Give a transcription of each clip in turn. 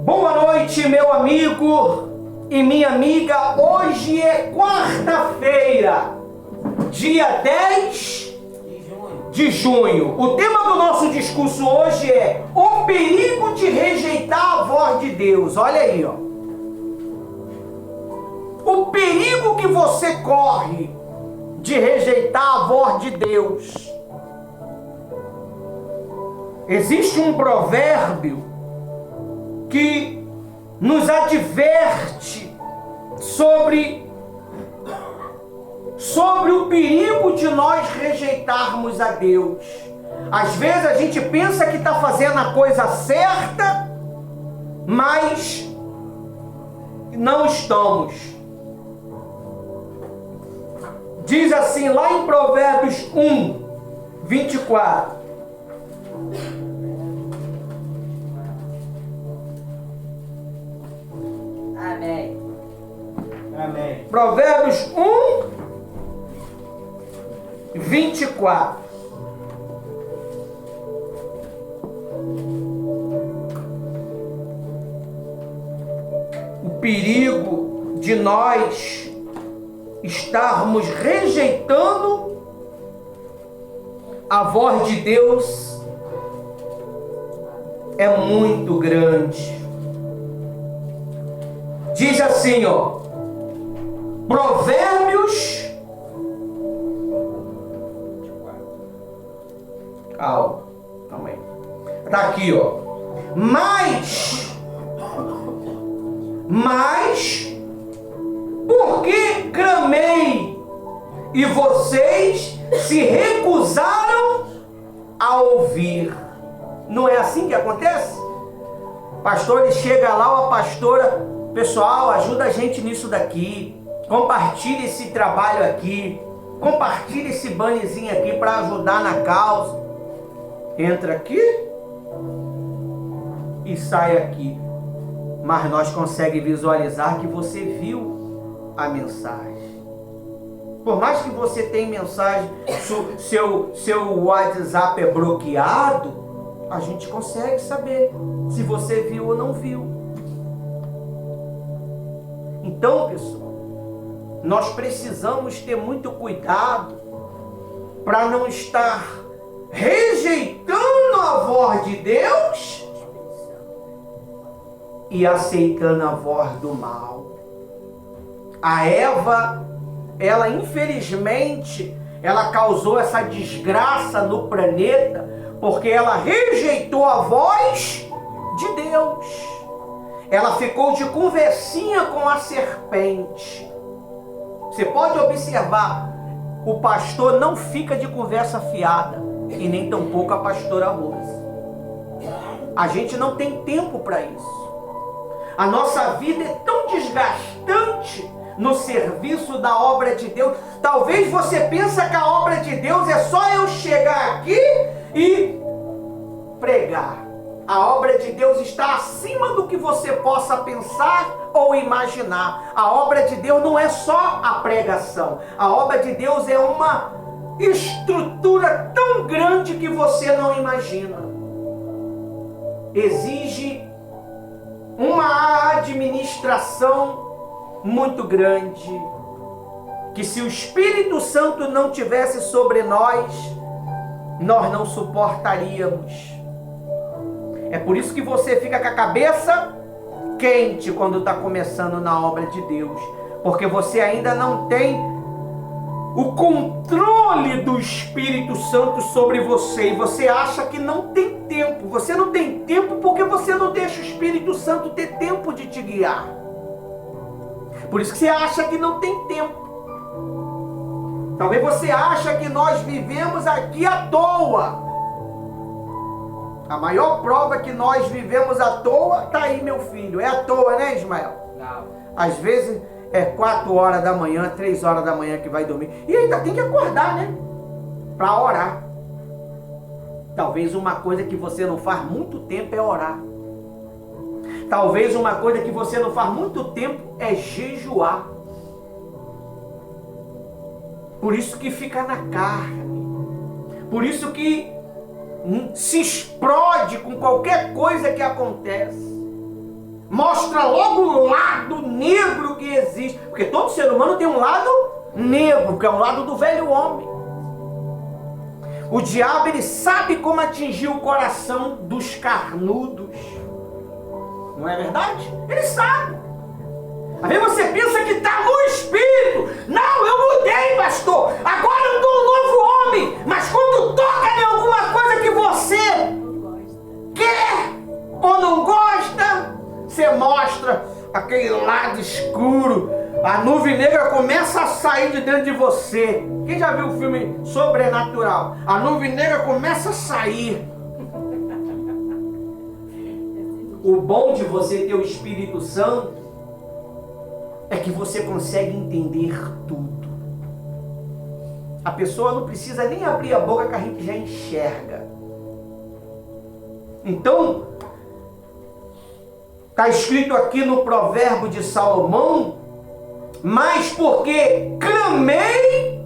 Boa noite, meu amigo e minha amiga. Hoje é quarta-feira, dia 10 de junho. O tema do nosso discurso hoje é o perigo de rejeitar a voz de Deus. Olha aí, ó. O perigo que você corre de rejeitar a voz de Deus. Existe um provérbio que nos adverte sobre o perigo de nós rejeitarmos a Deus. Às vezes a gente pensa que está fazendo a coisa certa, mas não estamos. Diz assim lá em Provérbios 1:24. Amém. Amém. Provérbios 1:24. O perigo de nós estarmos rejeitando a voz de Deus é muito grande. Diz assim, ó, Provérbios, calma aí, tá aqui, ó, mas, porque clamei e vocês se recusaram a ouvir. Não é assim que acontece? O pastor, ele chega lá, ou a pastora: pessoal, ajuda a gente nisso daqui, compartilhe esse trabalho aqui, compartilhe esse bannerzinho aqui para ajudar na causa. Entra aqui e sai aqui. Mas nós conseguimos visualizar que você viu a mensagem. Por mais que você tenha mensagem, seu WhatsApp é bloqueado, a gente consegue saber se você viu ou não viu. Então, pessoal, nós precisamos ter muito cuidado para não estar rejeitando a voz de Deus e aceitando a voz do mal. A Eva, ela infelizmente, ela causou essa desgraça no planeta porque ela rejeitou a voz de Deus. Ela ficou de conversinha com a serpente. Você pode observar, o pastor não fica de conversa fiada, e nem tampouco a pastora Rosa. A gente não tem tempo para isso. A nossa vida é tão desgastante no serviço da obra de Deus. Talvez você pense que a obra de Deus é só eu chegar aqui e pregar. A obra de Deus está acima do que você possa pensar ou imaginar. A obra de Deus não é só a pregação. A obra de Deus é uma estrutura tão grande que você não imagina. Exige uma administração muito grande, que se o Espírito Santo não tivesse sobre nós não suportaríamos. É por isso que você fica com a cabeça quente quando está começando na obra de Deus, porque você ainda não tem o controle do Espírito Santo sobre você, e você acha que não tem tempo. Você não tem tempo porque você não deixa o Espírito Santo ter tempo de te guiar. Por isso que você acha que não tem tempo. Talvez você ache que nós vivemos aqui à toa. A maior prova que nós vivemos à toa está aí, meu filho. É à toa, né, Ismael? Não. Às vezes é 4 horas da manhã, 3 horas da manhã que vai dormir. E ainda tem que acordar, né? Para orar. Talvez uma coisa que você não faz muito tempo é orar. Talvez uma coisa que você não faz muito tempo é jejuar. Por isso que fica na carne. Por isso que se explode com qualquer coisa que acontece. Mostra logo o lado negro que existe. Porque todo ser humano tem um lado negro, que é o lado do velho homem. O diabo, ele sabe como atingir o coração dos carnudos. Não é verdade? Ele sabe. Às vezes você pensa que está no espírito. Não, eu mudei, pastor. Agora eu sou um novo homem. Mas quando toca em alguma coisa que você quer ou não gosta, você mostra aquele lado escuro. A nuvem negra começa a sair de dentro de você. Quem já viu o filme Sobrenatural? A nuvem negra começa a sair. O bom de você ter o Espírito Santo é que você consegue entender tudo. A pessoa não precisa nem abrir a boca que a gente já enxerga. Então, está escrito aqui no provérbio de Salomão: mas porque clamei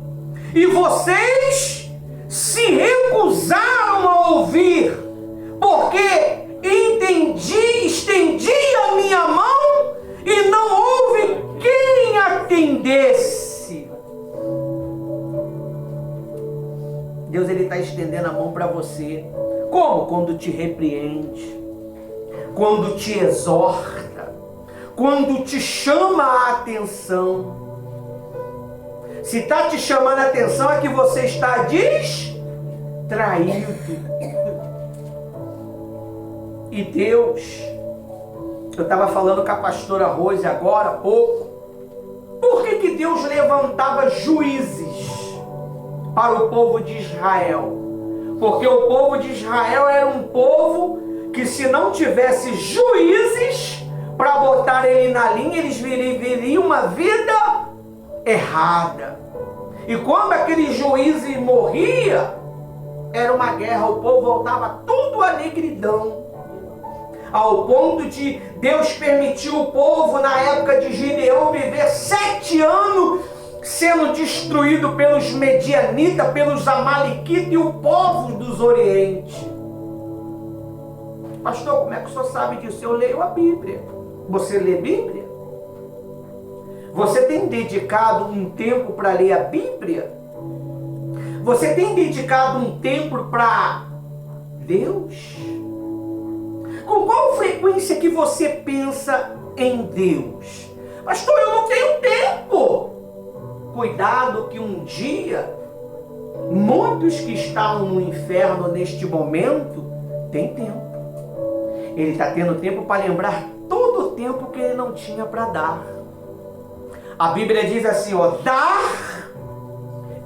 e vocês se recusaram a ouvir, porque estendi a minha mão e não houve quem atendesse. Deus, ele está estendendo a mão para você. Como? Quando te repreende, quando te exorta, quando te chama a atenção. Se está te chamando a atenção, é que você está distraído. E Deus, eu estava falando com a pastora Rose agora há pouco, por que Deus levantava juízes para o povo de Israel? Porque o povo de Israel era um povo que, se não tivesse juízes para botar ele na linha, eles viveriam uma vida errada. E quando aquele juiz morria, era uma guerra, o povo voltava tudo à negridão. Ao ponto de Deus permitir o povo, na época de Gideão, viver 7 anos sendo destruído pelos medianitas, pelos amalequitas e o povo dos orientes. Pastor, como é que o senhor sabe disso? Eu leio a Bíblia. Você lê a Bíblia? Você tem dedicado um tempo para ler a Bíblia? Você tem dedicado um tempo para Deus? Com qual frequência que você pensa em Deus? Pastor, eu não tenho tempo. Cuidado que um dia, muitos que estavam no inferno neste momento, têm tempo. Ele está tendo tempo para lembrar todo o tempo que ele não tinha para dar. A Bíblia diz assim, ó: dar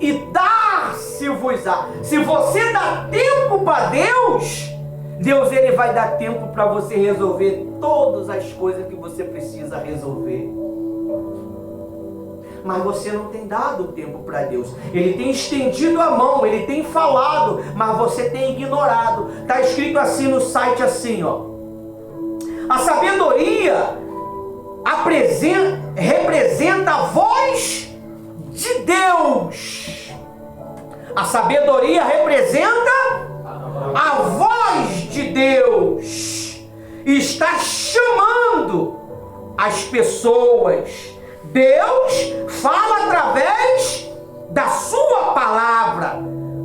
e dar-se-vos-á. Se você dá tempo para Deus, Deus, ele vai dar tempo para você resolver todas as coisas que você precisa resolver. Mas você não tem dado tempo para Deus. Ele tem estendido a mão, ele tem falado, mas você tem ignorado. Está escrito assim no site, assim, ó: a sabedoria representa a voz de Deus. A sabedoria representa a voz de Deus. Está chamando as pessoas. Deus fala através da sua palavra,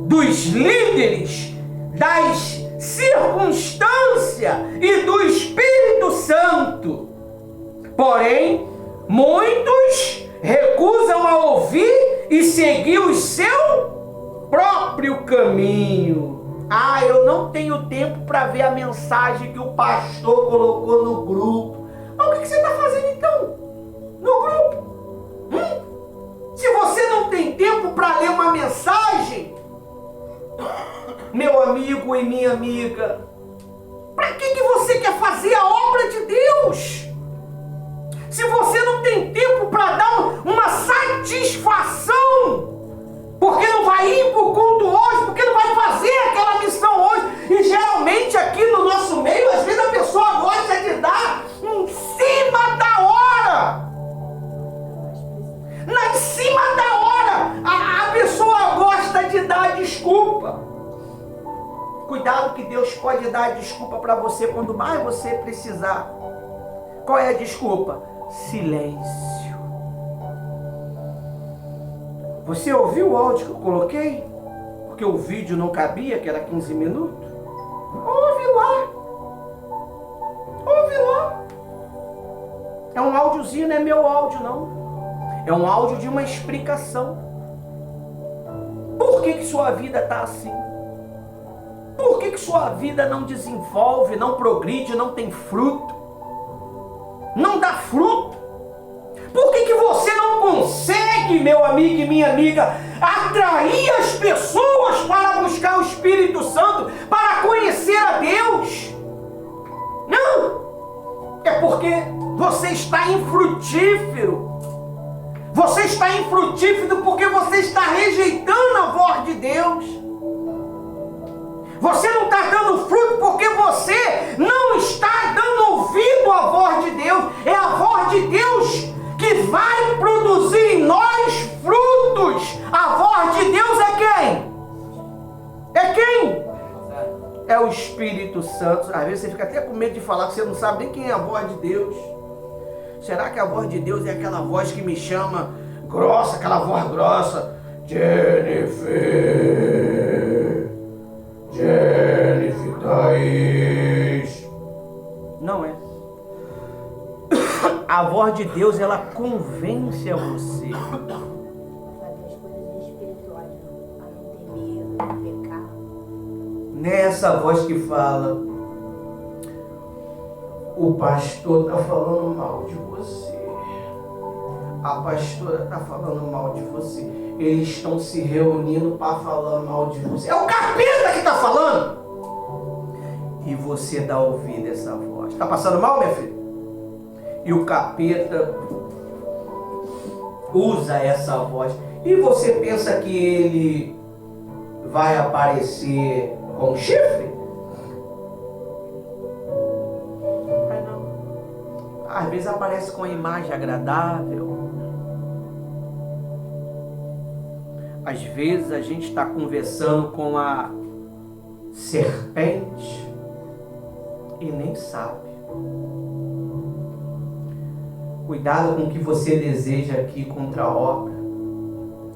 dos líderes, das circunstâncias e do Espírito Santo. Porém, muitos recusam a ouvir e seguir o seu próprio caminho. Ah, eu não tenho tempo para ver a mensagem que o pastor colocou no grupo. Mas o que você está fazendo então no grupo? Se você não tem tempo para ler uma mensagem, meu amigo e minha amiga, para que você quer fazer a obra de Deus? Se você não tem tempo para dar uma satisfação, porque não vai ir para o culto hoje, porque não vai fazer aquela missão hoje. E geralmente aqui no nosso meio, às vezes a pessoa gosta de dar em cima da hora. Em cima da hora, a pessoa gosta de dar desculpa. Cuidado que Deus pode dar desculpa para você quando mais você precisar. Qual é a desculpa? Silêncio. Você ouviu o áudio que eu coloquei? Porque o vídeo não cabia, que era 15 minutos. Ouve lá. Ouve lá. É um áudiozinho, não é meu áudio, não. É um áudio de uma explicação. Por que sua vida está assim? Por que sua vida não desenvolve, não progride, não tem fruto? Não dá fruto? Por que você não consegue, meu amigo e minha amiga, atrair as pessoas para buscar o Espírito Santo, para conhecer a Deus? Não! É porque você está infrutífero. Você está infrutífero porque você está rejeitando a voz de Deus. Você não está dando fruto porque você não está dando ouvido à voz de Deus. É a voz de Deus que vai produzir em nós frutos. A voz de Deus é quem? É quem? É o Espírito Santo. Às vezes você fica até com medo de falar que você não sabe nem quem é a voz de Deus. Será que a voz de Deus é aquela voz que me chama grossa, aquela voz grossa? Jennifer, Thaís. Não é. A voz de Deus, ela convence a você. Fazer as coisas espirituais, para não ter medo, não pecar. Nessa voz que fala: o pastor está falando mal de você. A pastora está falando mal de você. Eles estão se reunindo para falar mal de você. É o capeta que está falando. E você dá ouvido a essa voz. Está passando mal, minha filha? E o capeta usa essa voz. E você pensa que ele vai aparecer com chifre? Vai não. Às vezes aparece com uma imagem agradável. Às vezes a gente está conversando com a serpente e nem sabe. Cuidado com o que você deseja aqui contra a obra.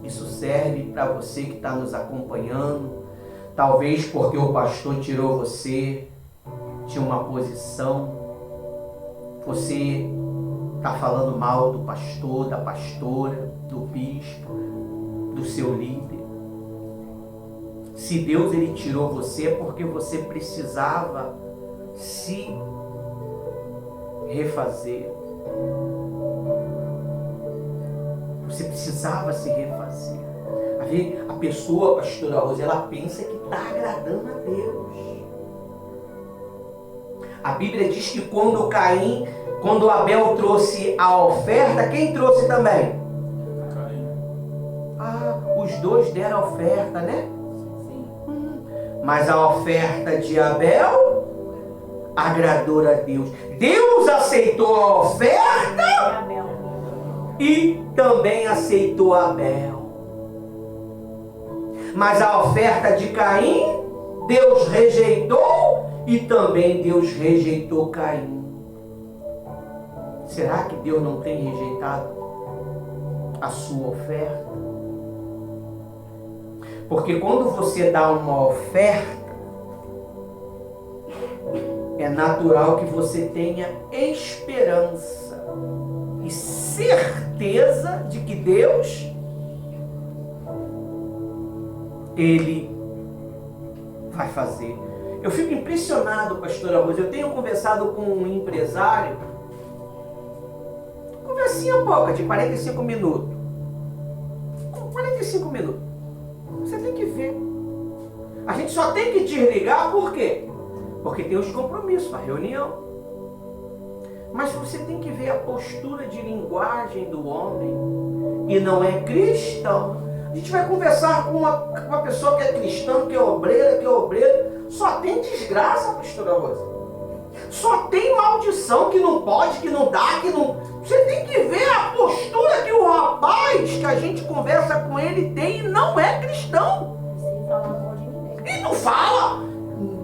Isso serve para você que está nos acompanhando. Talvez porque o pastor tirou você de uma posição. Você está falando mal do pastor, da pastora, do bispo, do seu líder. Se Deus ele tirou você é porque você precisava se refazer. Você precisava se refazer. A pessoa, pastora Rose, ela pensa que está agradando a Deus. A Bíblia diz que quando Abel trouxe a oferta, quem trouxe também? Os dois deram a oferta, né? Sim. Mas a oferta de Abel agradou a Deus. Deus aceitou a oferta e também aceitou Abel. Mas a oferta de Caim, Deus rejeitou e também Deus rejeitou Caim. Será que Deus não tem rejeitado a sua oferta? Porque quando você dá uma oferta, é natural que você tenha esperança e certeza de que Deus, Ele vai fazer. Eu fico impressionado, pastora Rosa. Eu tenho conversado com um empresário, conversinha pouca, de 45 minutos. 45 minutos. Você tem que ver. A gente só tem que desligar, por quê? Porque tem os compromissos, a reunião. Mas você tem que ver a postura de linguagem do homem. E não é cristão. A gente vai conversar com uma pessoa que é cristã, que é obreiro. Só tem desgraça, pastora Rosa. Só tem maldição, que não pode, que não dá, que não... Você tem que ver a postura que o rapaz que a gente conversa com ele tem e não é cristão. Sem falar mal de ninguém. E não fala,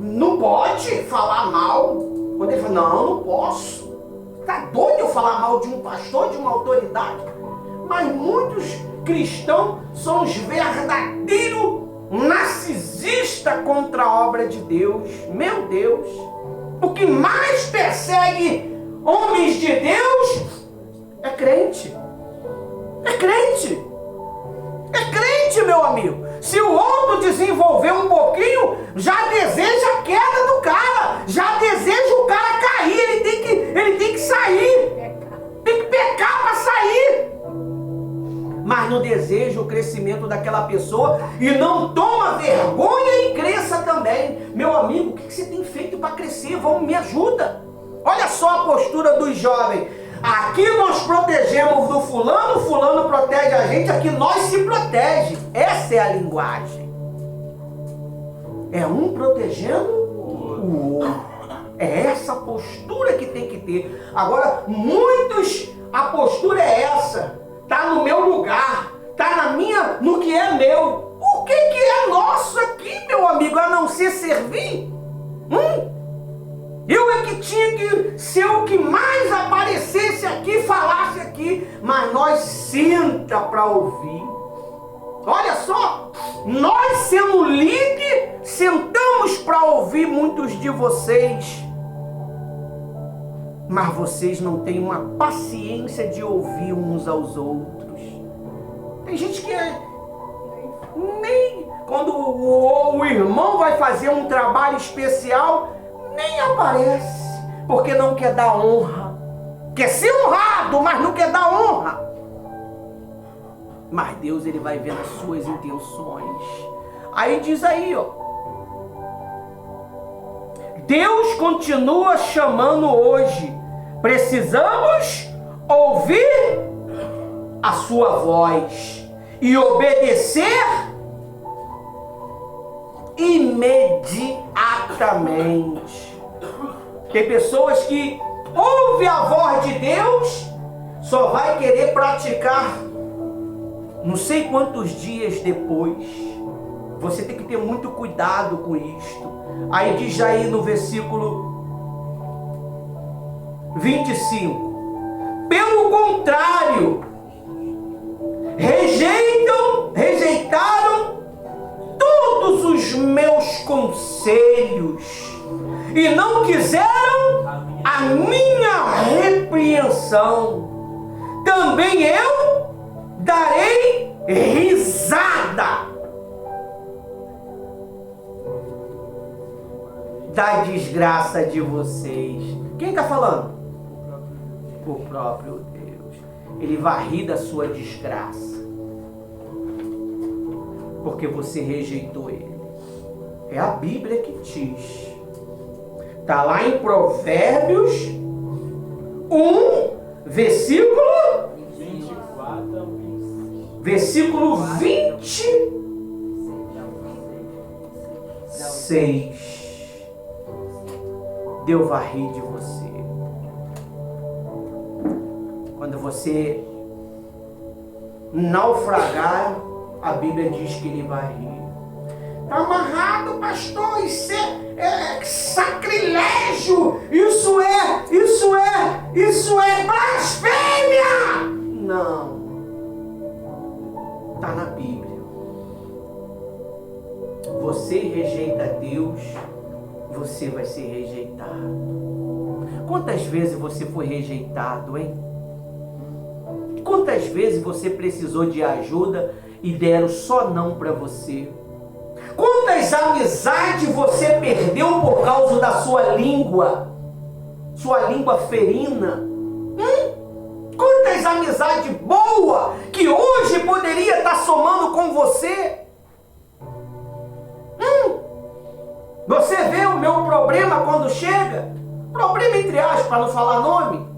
não pode falar mal. Quando ele fala, não posso. Tá doido eu falar mal de um pastor, de uma autoridade? Mas muitos cristãos são os verdadeiros narcisistas contra a obra de Deus. Meu Deus! O que mais persegue homens de Deus é crente. É crente. É crente, meu amigo. Se o outro desenvolver um pouquinho, já deseja a queda do cara. Já deseja o cara cair. Ele tem que sair. Tem que pecar para sair. Mas não deseja o crescimento daquela pessoa e não toma vergonha e cresça também. Meu amigo, o que você tem feito para crescer? Vamos, me ajuda. Olha só a postura dos jovens. Aqui nós protegemos do fulano, o fulano protege a gente, aqui nós se protege. Essa é a linguagem. É um protegendo o outro. É essa postura que tem que ter. Agora, muitos, a postura é essa. Tá no meu lugar, tá no que é meu. O que é nosso aqui, meu amigo, a não ser servir? Eu é que tinha que ser o que mais aparecesse aqui, falasse aqui, mas nós senta para ouvir. Olha só, nós sendo líder, sentamos para ouvir muitos de vocês, mas vocês não têm uma paciência de ouvir uns aos outros. Tem gente que nem quando o irmão vai fazer um trabalho especial, nem aparece, porque não quer dar honra. Quer ser honrado, mas não quer dar honra. Mas Deus, ele vai ver as suas intenções. Aí diz aí, ó. Deus continua chamando hoje. Precisamos ouvir a sua voz e obedecer imediatamente. Tem pessoas que ouvem a voz de Deus, só vai querer praticar não sei quantos dias depois. Você tem que ter muito cuidado com isto. Aí diz aí no versículo 25: pelo contrário, rejeitaram todos os meus conselhos e não quiseram a minha repreensão. Também eu darei risada da desgraça de vocês. Quem está falando? O próprio Deus. Ele vai rir da sua desgraça, porque você rejeitou ele. É a Bíblia que diz. Está lá em Provérbios 1, versículo 26. Deus vai rir de você. Quando você naufragar, a Bíblia diz que ele vai rir. Está amarrado, pastor, isso é sacrilégio, isso é blasfêmia. Não, está na Bíblia. Você rejeita Deus, você vai ser rejeitado. Quantas vezes você foi rejeitado, hein? Quantas vezes você precisou de ajuda e deram só não para você? Quantas amizades você perdeu por causa da sua língua ferina? Quantas amizades boas que hoje poderia estar somando com você? Você vê o meu problema quando chega? Problema entre aspas, para não falar nome.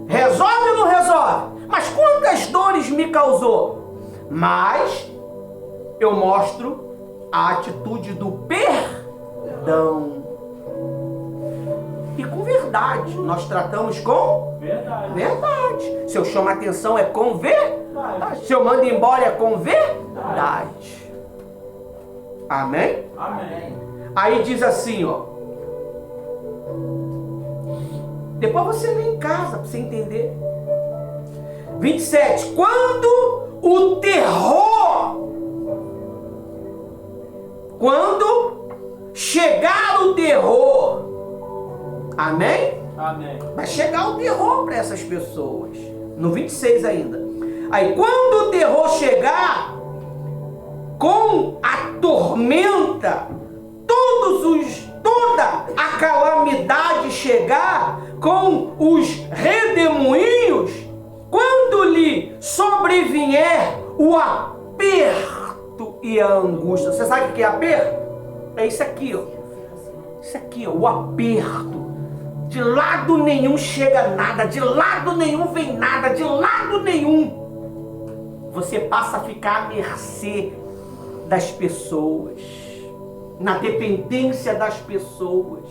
Resolve ou não resolve? Mas quantas dores me causou? Mas eu mostro a atitude do perdão. E com verdade. Nós tratamos com verdade. Se eu chamo a atenção é com verdade. Se eu mando embora é com verdade. Amém? Amém. Aí diz assim, ó. Depois você lê em casa para você entender. 27. Quando o terror, quando chegar o terror, amém? Amém. Vai chegar o terror para essas pessoas. No 26 ainda. Aí quando o terror chegar, com a tormenta, toda a calamidade chegar, com os redemoinhos, quando lhe sobrevier o aperto e a angústia. Você sabe o que é aperto? É isso aqui, ó. Isso aqui, ó, o aperto. De lado nenhum chega nada, de lado nenhum vem nada, de lado nenhum. Você passa a ficar à mercê das pessoas, na dependência das pessoas,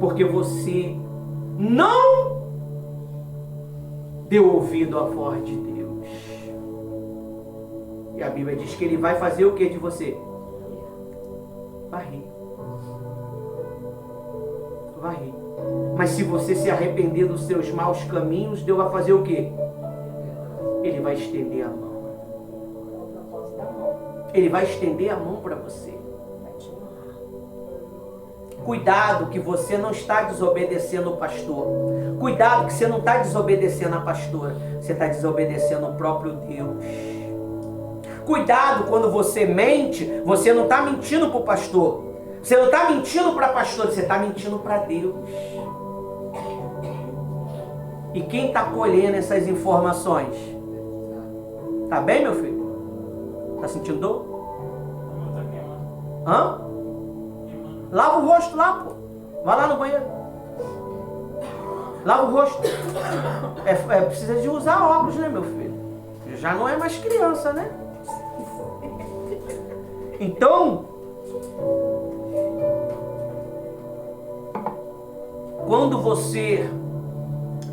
porque você não deu ouvido à voz de Deus. E a Bíblia diz que Ele vai fazer o que de você? Vai rir. Vai rir. Mas se você se arrepender dos seus maus caminhos, Deus vai fazer o que? Ele vai estender a mão. Ele vai estender a mão para você. Cuidado que você não está desobedecendo o pastor. Cuidado que você não está desobedecendo a pastora. Você está desobedecendo o próprio Deus. Cuidado quando você mente, você não está mentindo para o pastor. Você não está mentindo para a pastora, você está mentindo para Deus. E quem está colhendo essas informações? Tá bem, meu filho? Tá sentindo dor? Hã? Lava o rosto lá, pô. Vai lá no banheiro. Lava o rosto. Precisa de usar óculos, né, meu filho? Já não é mais criança, né? Então, quando você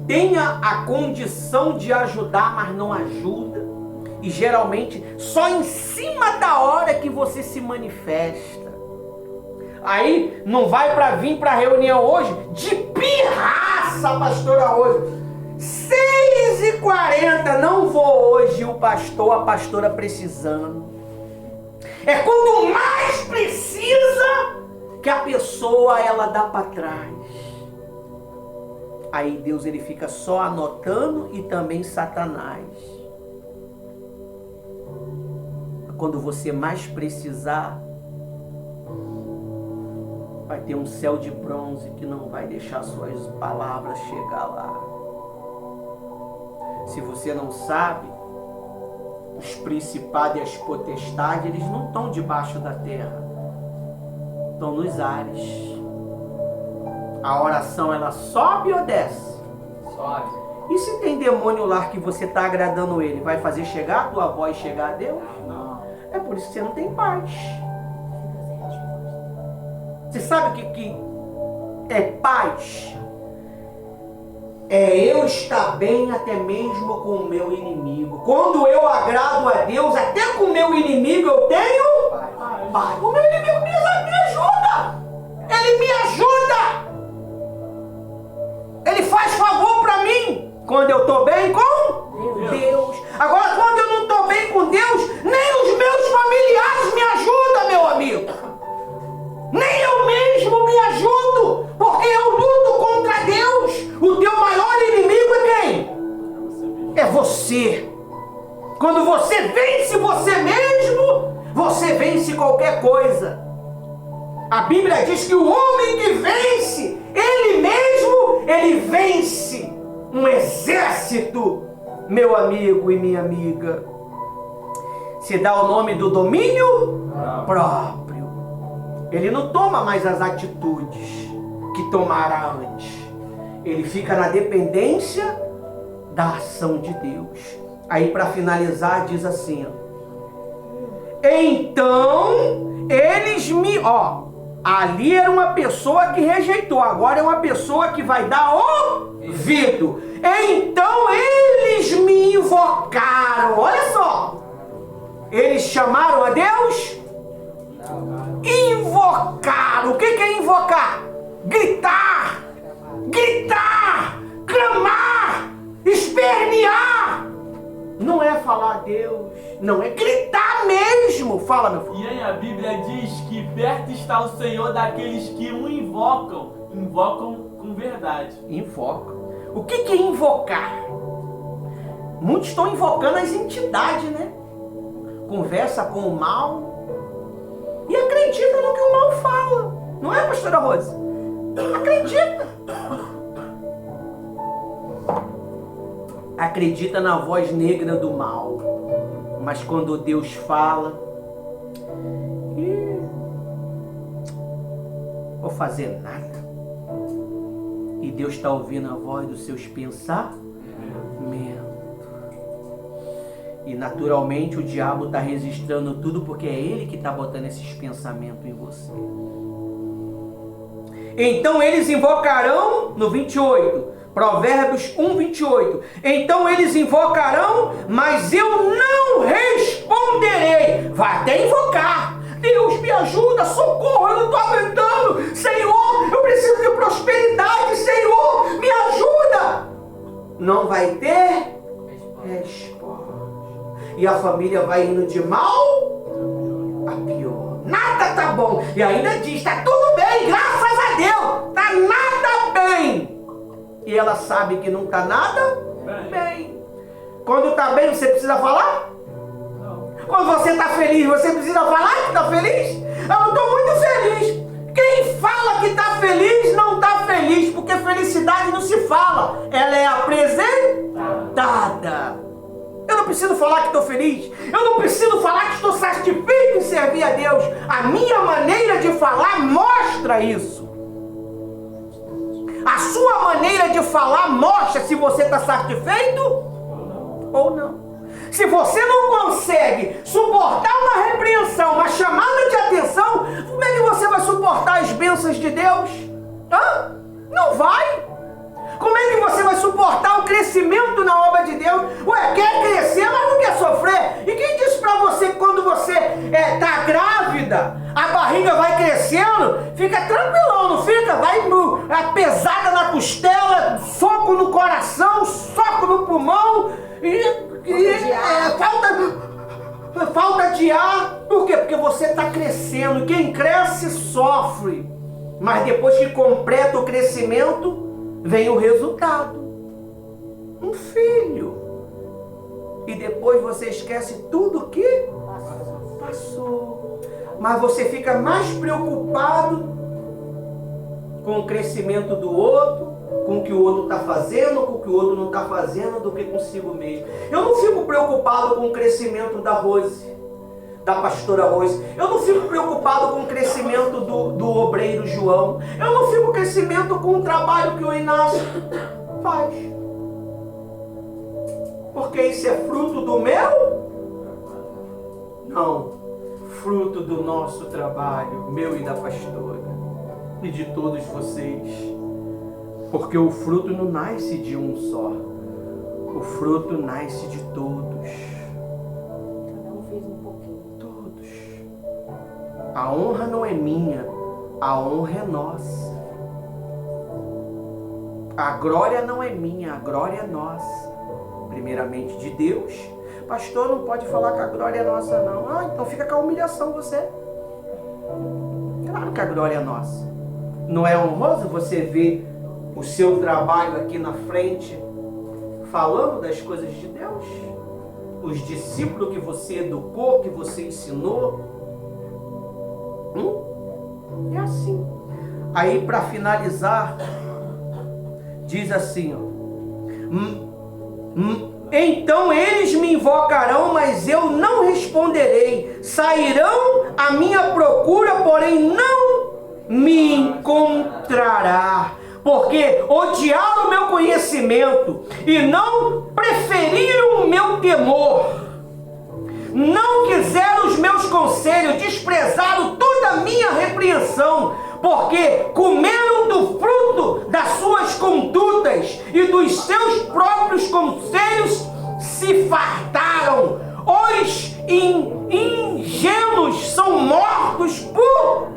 tenha a condição de ajudar, mas não ajuda, e geralmente só em cima da hora que você se manifesta. Aí não vai para vir para a reunião hoje de pirraça, pastora, hoje 6h40, não vou hoje, o pastor, a pastora precisando. É quando mais precisa que a pessoa ela dá para trás. Aí Deus ele fica só anotando, e também Satanás. Quando você mais precisar, vai ter um céu de bronze que não vai deixar suas palavras chegar lá. Se você não sabe, os principados e as potestades, eles não estão debaixo da terra, estão nos ares. A oração ela sobe ou desce? Sobe. E se tem demônio lá que você está agradando ele, vai fazer chegar a tua voz, chegar a Deus? Não. É por isso que você não tem paz. Você sabe o que é paz? É eu estar bem até mesmo com o meu inimigo. Quando eu agrado a Deus, até com o meu inimigo eu tenho paz. O meu inimigo me ajuda. Ele me ajuda. Ele faz favor para mim. Quando eu estou bem com Deus. Agora, quando eu não estou bem com Deus, nem os meus familiares me ajudam, meu amigo. Nem eu mesmo me ajudo, porque eu luto contra Deus. O teu maior inimigo é quem? É você. Quando você vence você mesmo, você vence qualquer coisa. A Bíblia diz que o homem que vence, ele mesmo, ele vence um exército, meu amigo e minha amiga. Se dá o nome do domínio próprio. Ele não toma mais as atitudes que tomara antes. Ele fica na dependência da ação de Deus. Aí para finalizar diz assim, ó. Então eles me... ali era uma pessoa que rejeitou, agora é uma pessoa que vai dar ouvido. Então eles me invocaram. Olha só. Eles chamaram a Deus? Invocar. O que é invocar? Gritar, gritar, clamar, espernear. Não é falar a Deus, não é gritar mesmo. Fala, meu filho. E aí a Bíblia diz que perto está o Senhor daqueles que o invocam com verdade. Invoca. O que é invocar? Muitos estão invocando as entidades, né? Conversa com o mal e acredita no que o mal fala. Não é, pastora Rose? Acredita. Acredita na voz negra do mal. Mas quando Deus fala, vou fazer nada. E Deus está ouvindo a voz dos seus pensamentos. E naturalmente o diabo está registrando tudo porque é ele que está botando esses pensamentos em você. Então eles invocarão, no 28, Provérbios 1, 28. Então eles invocarão, mas eu não responderei. Vai até invocar. Deus me ajuda, socorro, eu não estou aguentando. Senhor, eu preciso de prosperidade. Senhor, me ajuda. Não vai ter resposta. E a família vai indo de mal a pior. Nada tá bom. E ainda diz, tá tudo bem, graças a Deus. Tá nada bem. E ela sabe que não tá nada bem. Quando tá bem, você precisa falar? Não. Quando você tá feliz, você precisa falar que tá feliz? Eu não tô muito feliz. Quem fala que tá feliz, não tá feliz. Porque felicidade não se fala. Ela é apresentada. Eu não preciso falar que estou feliz. Eu não preciso falar que estou satisfeito em servir a Deus. A minha maneira de falar mostra isso. A sua maneira de falar mostra se você está satisfeito ou não. Se você não consegue suportar uma repreensão, uma chamada de atenção, como é que você vai suportar as bênçãos de Deus? Hã? Não vai. Como é que você vai suportar o crescimento na obra de Deus? Ué, quer crescer, mas não quer sofrer. E quem disse pra você que quando você tá grávida, a barriga vai crescendo, fica tranquilão, não fica? Vai pesada na costela, soco no coração, soco no pulmão falta de ar. Por quê? Porque você está crescendo. Quem cresce sofre. Mas depois que completa o crescimento, vem o resultado. Um filho. E depois você esquece tudo que passou. Mas você fica mais preocupado com o crescimento do outro, com o que o outro está fazendo, com o que o outro não está fazendo, do que consigo mesmo. Eu não fico preocupado com o crescimento da Rose, da pastora Rose. Eu não fico preocupado com o crescimento do obreiro João. Eu não fico crescimento com o trabalho que o Inácio faz. Porque isso é fruto do meu? Não. Fruto do nosso trabalho, meu e da pastora, e de todos vocês. Porque o fruto não nasce de um só. O fruto nasce de todos. Cada um fez um pouquinho. Todos. A honra não é minha, a honra é nossa. A glória não é minha, a glória é nossa. Primeiramente de Deus. Pastor, não pode falar que a glória é nossa, não. Ah, então fica com a humilhação você. Claro que a glória é nossa. Não é honroso você ver o seu trabalho aqui na frente falando das coisas de Deus? Os discípulos que você educou, que você ensinou? É assim. Aí, para finalizar, diz assim, ó. Então eles me invocarão, mas eu não responderei. Sairão à minha procura, porém não me encontrará. Porque odiaram o meu conhecimento e não preferiram o meu temor. Não quiseram os meus conselhos, desprezaram toda a minha repreensão. Porque comeram do fruto das suas condutas e dos seus próprios conselhos se fartaram. Os ingênuos são mortos por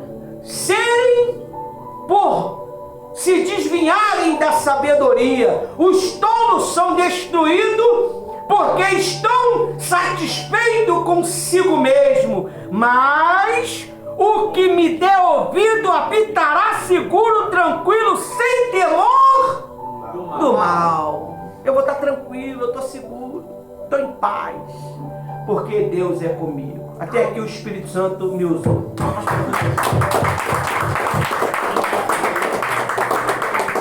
se desviarem da sabedoria. Os tolos são destruídos porque estão satisfeitos consigo mesmo. Mas o que me der ouvido habitará seguro, tranquilo, sem temor do mal. Eu vou estar tranquilo, eu estou seguro, estou em paz, porque Deus é comigo. Até aqui o Espírito Santo me usou.